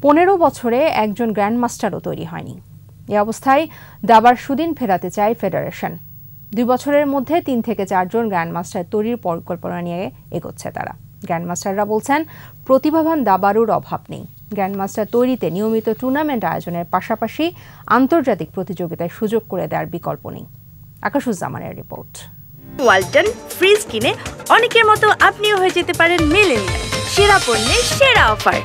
15 বছরে একজন গ্র্যান্ডমাস্টারও তৈরি হয়নি। এই অবস্থায় দাবার সুদিন ফেরাতে চায় ফেডারেশন। 2 বছরের মধ্যে 3 থেকে 4 জন গ্র্যান্ডমাস্টার তৈরির পরিকল্পনা নিয়ে এগোচ্ছে তারা। গ্র্যান্ডমাস্টাররা বলছেন, প্রতিভাবান দাবাড়ুর অভাব নেই। গ্র্যান্ডমাস্টার তৈরিতে নিয়মিত টুর্নামেন্ট আয়োজনের পাশাপাশি আন্তর্জাতিক প্রতিযোগিতায় সুযোগ করে দেওয়ার বিকল্প নেই। আকাশুজ্জামানের রিপোর্ট। ওয়ালটন ফ্রিজ কিনে অনেকের মতো আপনিও হয়ে যেতে পারেন মিলেনিয়াল। সেরা পণ্যের সেরা অফার।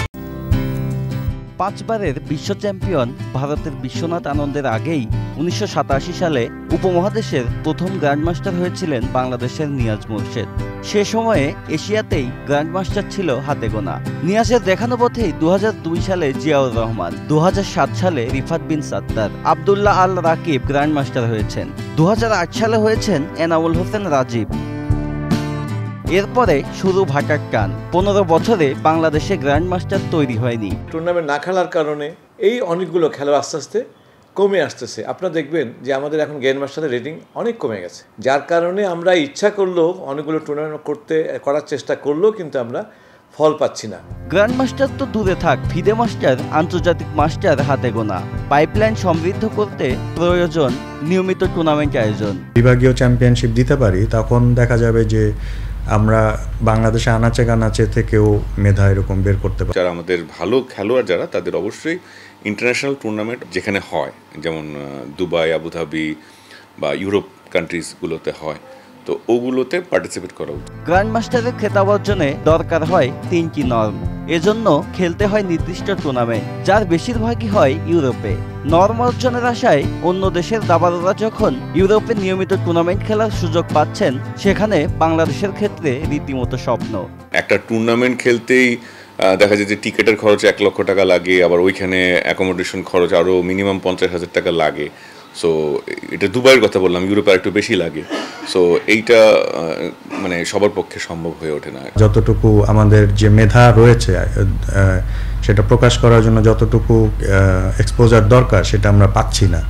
5 বারের বিশ্ব চ্যাম্পিয়ন ভারতের বিশ্বনাথ আনন্দের আগেই 1987 সালে উপমহাদেশের প্রথম গ্র্যান্ডমাস্টার হয়েছিলেন বাংলাদেশের নিয়াজ মোরশেদ। সে সময়ে এশিয়াতেই গ্র্যান্ডমাস্টার ছিল হাতে গোনা। নিয়াজের দেখানো পথেই 2002 সালে জিয়াউর রহমান, 2007 সালে রিফাত বিন সাত্তার, আব্দুল্লাহ আল রাকিব গ্র্যান্ডমাস্টার হয়েছেন। 2008 সালে হয়েছেন এনামুল হোসেন রাজীব। এরপরে শুরু ভাটার টান। 15 বছরে বাংলাদেশে গ্র্যান্ডমাস্টার তৈরি হয়নি। টুর্নামেন্ট না খেলার কারণে এই অনেকগুলো খেলোয়াড় আস্তে আস্তে কমে আসতেছে। আপনারা দেখবেন যে আমাদের এখন গ্র্যান্ডমাস্টারের রেটিং অনেক কমে গেছে, যার কারণে আমরা ইচ্ছা করলেও অনেকগুলো টুর্নামেন্ট করার চেষ্টা করলেও কিন্তু আমরা ফল পাচ্ছি না। গ্র্যান্ডমাস্টার তো দূরে থাক, ফিদে মাস্টার, আন্তর্জাতিক মাস্টার হাতে গোনা। পাইপলাইন সমৃদ্ধ করতে প্রয়োজন নিয়মিত টুর্নামেন্ট আয়োজন। বিভাগীয় চ্যাম্পিয়নশিপ দিতে পারি, তখন দেখা যাবে যে আমরা বাংলাদেশে আনাচে কানাচে থেকেও মেধা এরকম বের করতে পারি। যারা আমাদের ভালো খেলোয়াড় যারা, তাদের অবশ্যই ইন্টারন্যাশনাল টুর্নামেন্ট যেখানে হয়, যেমন দুবাই, আবুধাবি বা ইউরোপ কান্ট্রিজগুলোতে হয়, তো ওগুলোতে পার্টিসিপেট করা উচিত। গ্র্যান্ডমাস্টারের খেতাব অর্জনে দরকার হয় 3টি নর্ম। এজন্য খেলতে হয় নির্দিষ্ট টুর্নামেন্ট, যার বেশিরভাগই হয় ইউরোপে। নর্ম অর্জনের আশায় অন্য দেশের দাবাড়ুরা যখন ইউরোপে নিয়মিত টুর্নামেন্ট খেলার সুযোগ পাচ্ছেন, সেখানে বাংলাদেশের ক্ষেত্রে রীতিমতো স্বপ্ন। একটা টুর্নামেন্ট খেলতেই দেখা যায় যে টিকেটের খরচ 1 লক্ষ টাকা লাগে, আবার ওইখানে অ্যাকোমোডেশন খরচ আরও মিনিমাম 50,000 টাকা লাগে। সো এটা দুবাইয়ের কথা বললাম, ইউরোপে একটু বেশি লাগে। সো এইটা মানে সবার পক্ষে সম্ভব হয়ে ওঠে না। যতটুকু আমাদের যে মেধা রয়েছে সেটা প্রকাশ করার জন্য যতটুকু এক্সপোজার দরকার সেটা আমরা পাচ্ছি না,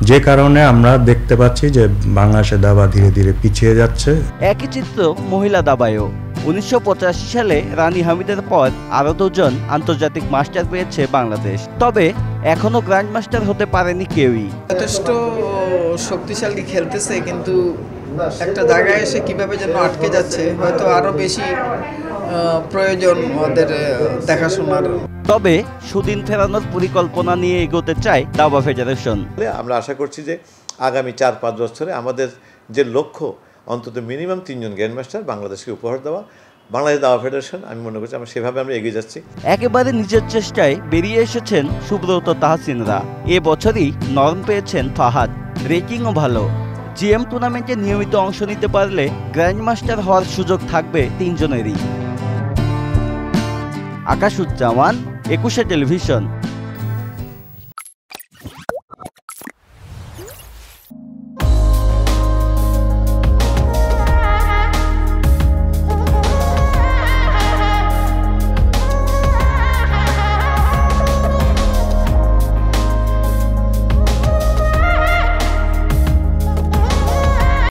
যে কারণে আমরা দেখতে পাচ্ছি যে বাংলাদেশের দাবা ধীরে ধীরে পিছিয়ে যাচ্ছে। একই চিত্র মহিলা দাবায়ও। 1985 সালে রানী হামিদের পর আরও 2 জন আন্তর্জাতিক মাস্টার পেয়েছে বাংলাদেশ। তবে এখনো গ্র্যান্ডমাস্টার হতে পারেনি কেউই। যথেষ্ট শক্তিশালী খেলতেছে, কিন্তু একটা জায়গায় এসে কিভাবে যেন আটকে যাচ্ছে। হয়তো আরো বেশি প্রয়োজন ওদের দেখাশোনার। তবে সুদিন ফেরানোর পরিকল্পনা নিয়ে এগোতে চায় দাবা ফেডারেশন। আমরা আশা করছি যে আগামী 4-5 বছরে আমাদের যে লক্ষ্য, অন্তত মিনিমাম 3 জন গ্র্যান্ডমাস্টার বাংলাদেশকে উপহার দেওয়া। বাংলাদেশ দাবা ফেডারেশন, আমি মনে করছি সেভাবে আমরা এগিয়ে যাচ্ছি। একেবারে নিজের চেষ্টায় বেরিয়ে এসেছেন সুব্রত তাহসিনরা। এবছরই নর্ম পেয়েছেন ফাহাদ। রেটিংও ভালো। জিএম টুর্নামেন্টে নিয়মিত অংশ নিতে পারলে গ্র্যান্ডমাস্টার হওয়ার সুযোগ থাকবে 3 জনেরই। আকাশুজ্জামান, 21 টেলিভিশন।